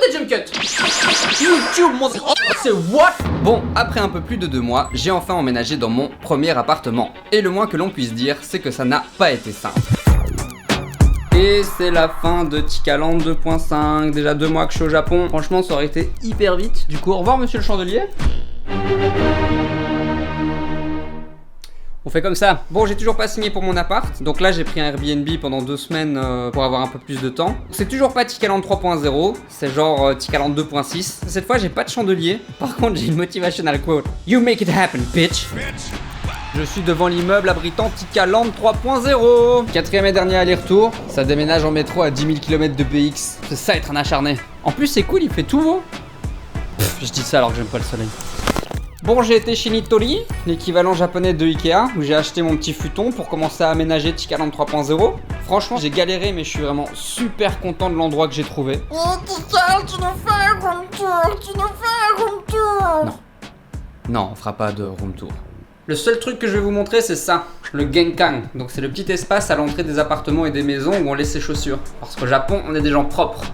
des jump cuts. YouTube, mon... Oh, c'est what? Bon, après un peu plus de 2 mois, j'ai enfin emménagé dans mon premier appartement. Et le moins que l'on puisse dire, c'est que ça n'a pas été simple. Et c'est la fin de Tikaland 2.5, déjà 2 mois que je suis au Japon. Franchement, ça aurait été hyper vite. Du coup, au revoir monsieur le chandelier. On fait comme ça. Bon, j'ai toujours pas signé pour mon appart, donc là j'ai pris un Airbnb pendant 2 semaines pour avoir un peu plus de temps. C'est toujours pas Tikaland 3.0, c'est genre Tikaland 2.6. Cette fois j'ai pas de chandelier, par contre j'ai une motivational quote. You make it happen, bitch. Je suis devant l'immeuble abritant Tikaland 3.0. 4ème et dernier aller-retour, ça déménage en métro à 10 000 km de BX. C'est ça être un acharné. En plus c'est cool, il fait tout beau. Je dis ça alors que j'aime pas le soleil. Bon, j'ai été chez Nitori, l'équivalent japonais de Ikea, où j'ai acheté mon petit futon pour commencer à aménager Tikaland 3.0. Franchement, j'ai galéré, mais je suis vraiment super content de l'endroit que j'ai trouvé. Oh, Tika, tu nous fais un room tour. Non, on fera pas de room tour. Le seul truc que je vais vous montrer, c'est ça, le Genkan. Donc c'est le petit espace à l'entrée des appartements et des maisons où on laisse ses chaussures. Parce qu'au Japon, on est des gens propres.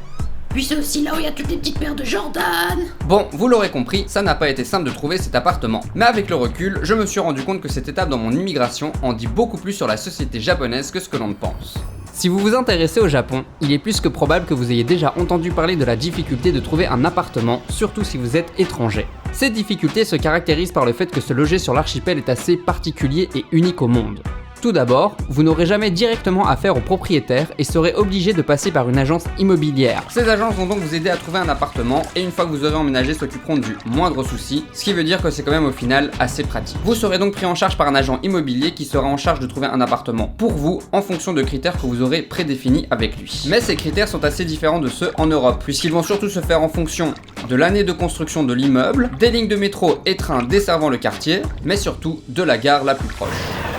Puis c'est aussi là où il y a toutes les petites paires de Jordan. Bon, vous l'aurez compris, ça n'a pas été simple de trouver cet appartement. Mais avec le recul, je me suis rendu compte que cette étape dans mon immigration en dit beaucoup plus sur la société japonaise que ce que l'on ne pense. Si vous vous intéressez au Japon, il est plus que probable que vous ayez déjà entendu parler de la difficulté de trouver un appartement, surtout si vous êtes étranger. Cette difficulté se caractérise par le fait que se loger sur l'archipel est assez particulier et unique au monde. Tout d'abord, vous n'aurez jamais directement affaire au propriétaire et serez obligé de passer par une agence immobilière. Ces agences vont donc vous aider à trouver un appartement et une fois que vous aurez emménagé, s'occuperont du moindre souci, ce qui veut dire que c'est quand même au final assez pratique. Vous serez donc pris en charge par un agent immobilier qui sera en charge de trouver un appartement pour vous en fonction de critères que vous aurez prédéfinis avec lui. Mais ces critères sont assez différents de ceux en Europe, puisqu'ils vont surtout se faire en fonction de l'année de construction de l'immeuble, des lignes de métro et trains desservant le quartier, mais surtout de la gare la plus proche.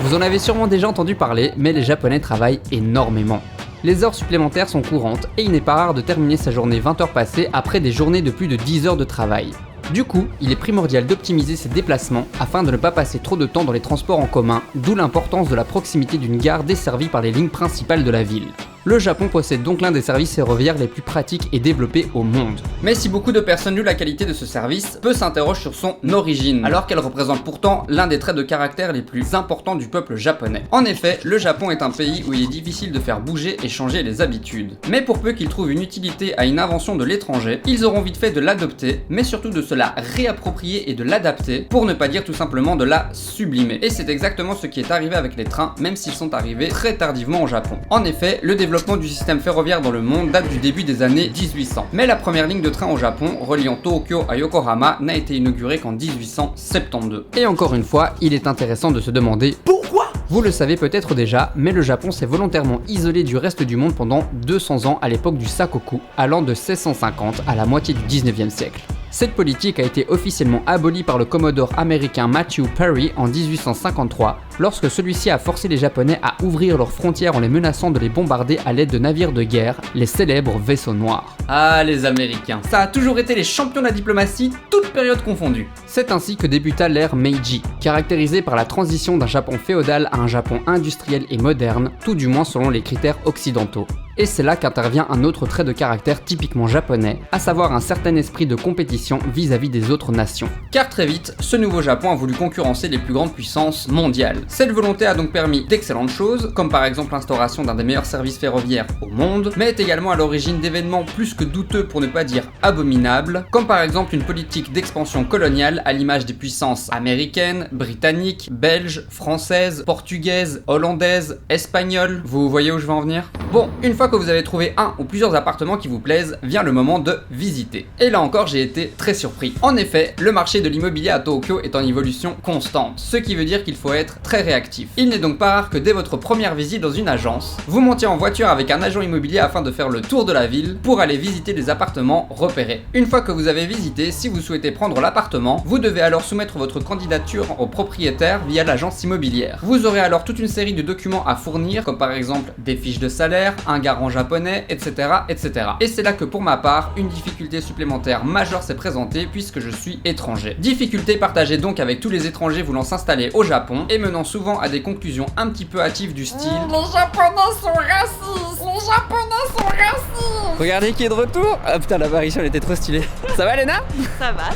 Vous en avez sûrement déjà entendu parler, mais les Japonais travaillent énormément. Les heures supplémentaires sont courantes et il n'est pas rare de terminer sa journée 20 heures passées après des journées de plus de 10 heures de travail. Du coup, il est primordial d'optimiser ses déplacements afin de ne pas passer trop de temps dans les transports en commun, d'où l'importance de la proximité d'une gare desservie par les lignes principales de la ville. Le Japon possède donc l'un des services ferroviaires les plus pratiques et développés au monde. Mais si beaucoup de personnes louent la qualité de ce service, peu s'interrogent sur son origine, alors qu'elle représente pourtant l'un des traits de caractère les plus importants du peuple japonais. En effet, le Japon est un pays où il est difficile de faire bouger et changer les habitudes. Mais pour peu qu'ils trouvent une utilité à une invention de l'étranger, ils auront vite fait de l'adopter, mais surtout de se la réapproprier et de l'adapter, pour ne pas dire tout simplement de la sublimer. Et c'est exactement ce qui est arrivé avec les trains, même s'ils sont arrivés très tardivement au Japon. En effet, le développement du système ferroviaire dans le monde date du début des années 1800. Mais la première ligne de train au Japon, reliant Tokyo à Yokohama, n'a été inaugurée qu'en 1872. Et encore une fois, il est intéressant de se demander pourquoi ? Vous le savez peut-être déjà, mais le Japon s'est volontairement isolé du reste du monde pendant 200 ans à l'époque du Sakoku, allant de 1650 à la moitié du 19e siècle. Cette politique a été officiellement abolie par le commodore américain Matthew Perry en 1853, lorsque celui-ci a forcé les Japonais à ouvrir leurs frontières en les menaçant de les bombarder à l'aide de navires de guerre, les célèbres vaisseaux noirs. Ah, les Américains, ça a toujours été les champions de la diplomatie, toutes périodes confondues. C'est ainsi que débuta l'ère Meiji, caractérisée par la transition d'un Japon féodal à un Japon industriel et moderne, tout du moins selon les critères occidentaux. Et c'est là qu'intervient un autre trait de caractère typiquement japonais, à savoir un certain esprit de compétition vis-à-vis des autres nations. Car très vite, ce nouveau Japon a voulu concurrencer les plus grandes puissances mondiales. Cette volonté a donc permis d'excellentes choses, comme par exemple l'instauration d'un des meilleurs services ferroviaires au monde, mais est également à l'origine d'événements plus que douteux pour ne pas dire abominables, comme par exemple une politique d'expansion coloniale à l'image des puissances américaines, britanniques, belges, françaises, portugaises, hollandaises, espagnoles. Vous voyez où je veux en venir ? Bon, une fois que vous avez trouvé un ou plusieurs appartements qui vous plaisent, vient le moment de visiter. Et là encore, j'ai été très surpris. En effet, le marché de l'immobilier à Tokyo est en évolution constante, ce qui veut dire qu'il faut être très réactif. Il n'est donc pas rare que dès votre première visite dans une agence, vous montiez en voiture avec un agent immobilier afin de faire le tour de la ville pour aller visiter les appartements repérés. Une fois que vous avez visité, si vous souhaitez prendre l'appartement, vous devez alors soumettre votre candidature au propriétaire via l'agence immobilière. Vous aurez alors toute une série de documents à fournir, comme par exemple des fiches de salaire, un garant japonais, etc., etc. Et c'est là que pour ma part, une difficulté supplémentaire majeure s'est présentée puisque je suis étranger. Difficulté partagée donc avec tous les étrangers voulant s'installer au Japon et menant souvent à des conclusions un petit peu hâtives du style Les Japonais sont racistes. Les Japonais sont raciste. Regardez qui est de retour. Ah putain, l'apparition elle était trop stylée. Ça va Léna? Ça va.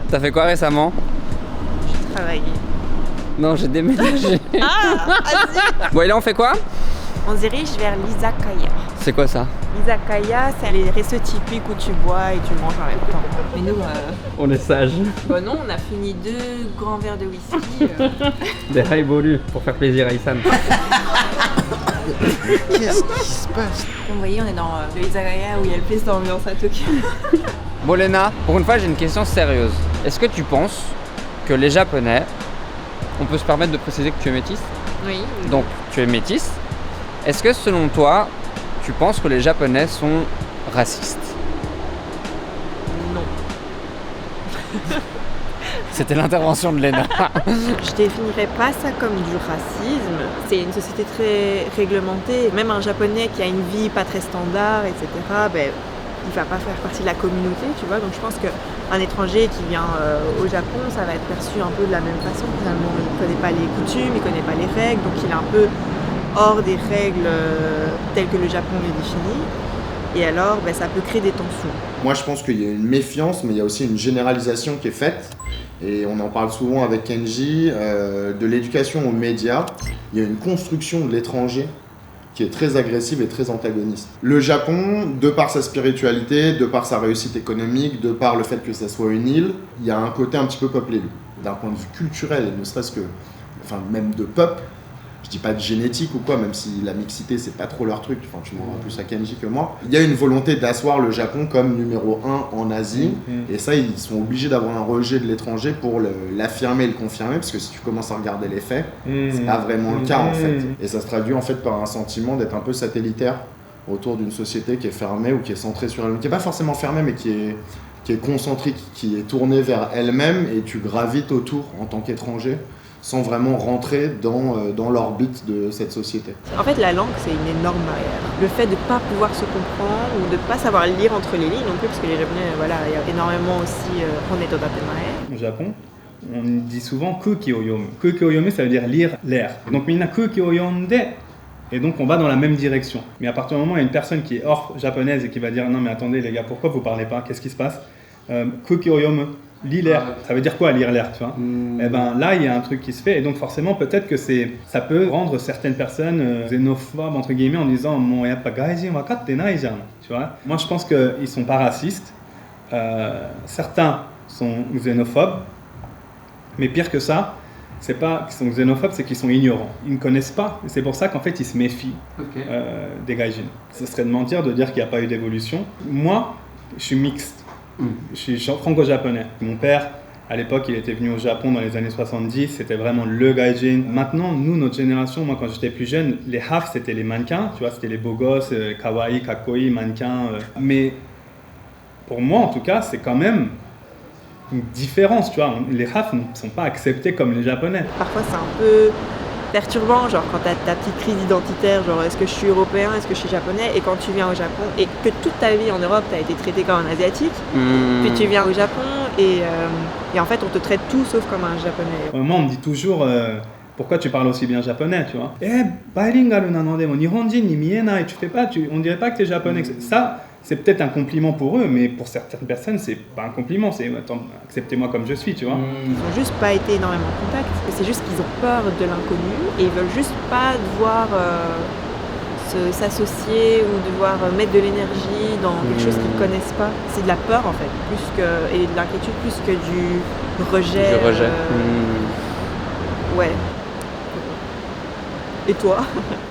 T'as fait quoi récemment? J'ai travaillé. Non, j'ai déménagé. Ah, vas-y. Bon et là on fait quoi? On se dirige vers l'izakaya. C'est quoi ça? L'izakaya, c'est les restos typiques où tu bois et tu manges en même temps. Mais nous, On est sages. bah non, on a fini 2 grands verres de whisky. Des Haibolu pour faire plaisir à Isan. Qu'est-ce qui se passe? Comme vous voyez, on est dans le izakaya où il y a le plus d'ambiance à Tokyo. Bon Léna, pour une fois j'ai une question sérieuse. Est-ce que tu penses que les Japonais, on peut se permettre de préciser que tu es métisse? Oui. Donc tu es métisse. Est-ce que selon toi, tu penses que les Japonais sont racistes? Non. C'était l'intervention de Léna. Je définirais pas ça comme du racisme. C'est une société très réglementée. Même un Japonais qui a une vie pas très standard, etc., ben, il va pas faire partie de la communauté, tu vois. Donc je pense qu'un étranger qui vient au Japon, ça va être perçu un peu de la même façon. Finalement, il connaît pas les coutumes, il connaît pas les règles, donc il est un peu hors des règles telles que le Japon les définit. Et alors, ben, ça peut créer des tensions. Moi, je pense qu'il y a une méfiance, mais il y a aussi une généralisation qui est faite. Et on en parle souvent avec Kenji, de l'éducation aux médias. Il y a une construction de l'étranger qui est très agressive et très antagoniste. Le Japon, de par sa spiritualité, de par sa réussite économique, de par le fait que ça soit une île, il y a un côté un petit peu peuple élu. D'un point de vue culturel, et ne serait-ce que, enfin même de peuple, je dis pas de génétique ou quoi, même si la mixité c'est pas trop leur truc, enfin tu demanderas plus à Kenji que moi. Il y a une volonté d'asseoir le Japon comme numéro 1 en Asie, et ça ils sont obligés d'avoir un rejet de l'étranger pour l'affirmer et le confirmer, parce que si tu commences à regarder les faits, c'est pas vraiment le cas en fait. Et ça se traduit en fait par un sentiment d'être un peu satellitaire autour d'une société qui est fermée ou qui est centrée sur elle-même, qui est pas forcément fermée mais qui est concentrique, qui est tournée vers elle-même, et tu gravites autour en tant qu'étranger, sans vraiment rentrer dans l'orbite de cette société. En fait, la langue, c'est une énorme barrière. Le fait de ne pas pouvoir se comprendre ou de ne pas savoir lire entre les lignes non plus, parce que les Japonais, voilà, il y a énormément aussi Au Japon, on dit souvent kuki o yomu. Kuki o yomu, ça veut dire lire l'air. Donc, minna kuki o yonde, et donc on va dans la même direction. Mais à partir du moment où il y a une personne qui est hors japonaise et qui va dire non mais attendez les gars, pourquoi vous parlez pas? Qu'est-ce qui se passe? Kuki o yomu. Lis l'air. Ça veut dire quoi lire l'air, tu vois? Et ben là, il y a un truc qui se fait, et donc forcément, peut-être que ça peut rendre certaines personnes xénophobes, entre guillemets, en disant mon yappa gaijin wakatte nai jan, tu vois? Moi, je pense qu'ils sont pas racistes. Certains sont xénophobes, mais pire que ça, c'est pas qu'ils sont xénophobes, c'est qu'ils sont ignorants. Ils ne connaissent pas, et c'est pour ça qu'en fait, ils se méfient des gaijins. Ce serait de mentir de dire qu'il n'y a pas eu d'évolution. Moi, je suis mixte. Je suis franco-japonais. Mon père, à l'époque, il était venu au Japon dans les années 70, c'était vraiment le gaijin. Maintenant, nous, notre génération, moi quand j'étais plus jeune, les hafs c'était les mannequins, tu vois, c'était les beaux gosses, kawaii, kakoi, mannequins. Mais pour moi, en tout cas, c'est quand même une différence, tu vois. Les hafs ne sont pas acceptés comme les Japonais. Parfois, c'est un peu perturbant, genre quand t'as ta petite crise identitaire, genre est-ce que je suis européen, est-ce que je suis japonais, et quand tu viens au Japon, et que toute ta vie en Europe t'as été traité comme un asiatique, puis tu viens au Japon et en fait on te traite tout sauf comme un japonais. Moi on me dit toujours pourquoi tu parles aussi bien japonais, tu vois. Bilingual nanande mo nihonjin ni mienai, tu fais pas, on dirait pas que t'es japonais. Ça, c'est peut-être un compliment pour eux, mais pour certaines personnes, c'est pas un compliment, c'est acceptez-moi comme je suis, tu vois. Ils n'ont juste pas été énormément en contact, c'est juste qu'ils ont peur de l'inconnu et ils veulent juste pas devoir s'associer ou devoir mettre de l'énergie dans quelque chose qu'ils connaissent pas. C'est de la peur en fait, et de l'inquiétude plus que du rejet. Du rejet. Ouais. Et toi?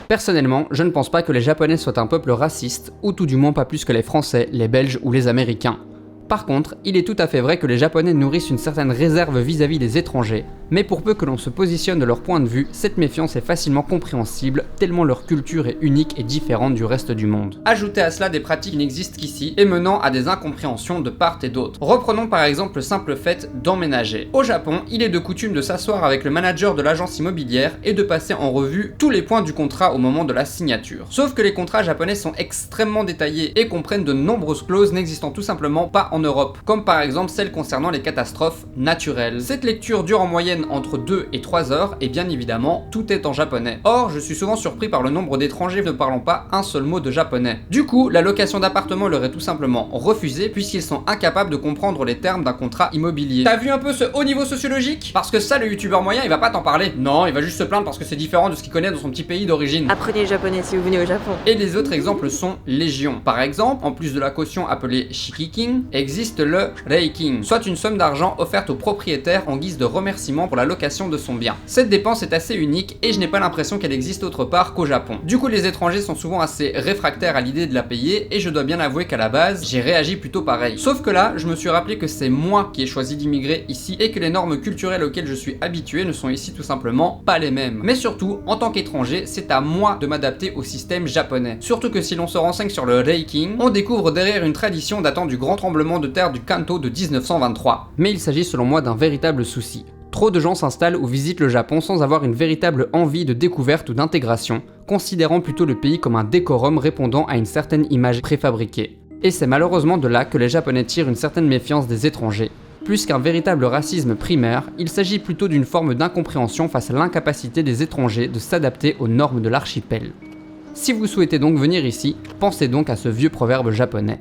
Personnellement, je ne pense pas que les Japonais soient un peuple raciste, ou tout du moins pas plus que les Français, les Belges ou les Américains. Par contre, il est tout à fait vrai que les Japonais nourrissent une certaine réserve vis-à-vis des étrangers, mais pour peu que l'on se positionne de leur point de vue, cette méfiance est facilement compréhensible, tellement leur culture est unique et différente du reste du monde. Ajoutez à cela des pratiques qui n'existent qu'ici, et menant à des incompréhensions de part et d'autre. Reprenons par exemple le simple fait d'emménager. Au Japon, il est de coutume de s'asseoir avec le manager de l'agence immobilière et de passer en revue tous les points du contrat au moment de la signature. Sauf que les contrats japonais sont extrêmement détaillés et comprennent de nombreuses clauses n'existant tout simplement pas en Europe, comme par exemple celle concernant les catastrophes naturelles. Cette lecture dure en moyenne entre 2 et 3 heures et bien évidemment, tout est en japonais. Or, je suis souvent surpris par le nombre d'étrangers ne parlant pas un seul mot de japonais. Du coup, la location d'appartement leur est tout simplement refusée puisqu'ils sont incapables de comprendre les termes d'un contrat immobilier. T'as vu un peu ce haut niveau sociologique? Parce que ça, le youtubeur moyen, il va pas t'en parler. Non, il va juste se plaindre parce que c'est différent de ce qu'il connaît dans son petit pays d'origine. Apprenez le japonais si vous venez au Japon. Et les autres exemples sont légion. Par exemple, en plus de la caution appelée shikikin, existe le reikin, soit une somme d'argent offerte au propriétaire en guise de remerciement pour la location de son bien. Cette dépense est assez unique et je n'ai pas l'impression qu'elle existe autre part qu'au Japon. Du coup, les étrangers sont souvent assez réfractaires à l'idée de la payer et je dois bien avouer qu'à la base, j'ai réagi plutôt pareil. Sauf que là, je me suis rappelé que c'est moi qui ai choisi d'immigrer ici et que les normes culturelles auxquelles je suis habitué ne sont ici tout simplement pas les mêmes. Mais surtout, en tant qu'étranger, c'est à moi de m'adapter au système japonais. Surtout que si l'on se renseigne sur le reikin, on découvre derrière une tradition datant du grand tremblement de terre du Kanto de 1923. Mais il s'agit selon moi d'un véritable souci. Trop de gens s'installent ou visitent le Japon sans avoir une véritable envie de découverte ou d'intégration, considérant plutôt le pays comme un décorum répondant à une certaine image préfabriquée. Et c'est malheureusement de là que les Japonais tirent une certaine méfiance des étrangers. Plus qu'un véritable racisme primaire, il s'agit plutôt d'une forme d'incompréhension face à l'incapacité des étrangers de s'adapter aux normes de l'archipel. Si vous souhaitez donc venir ici, pensez donc à ce vieux proverbe japonais.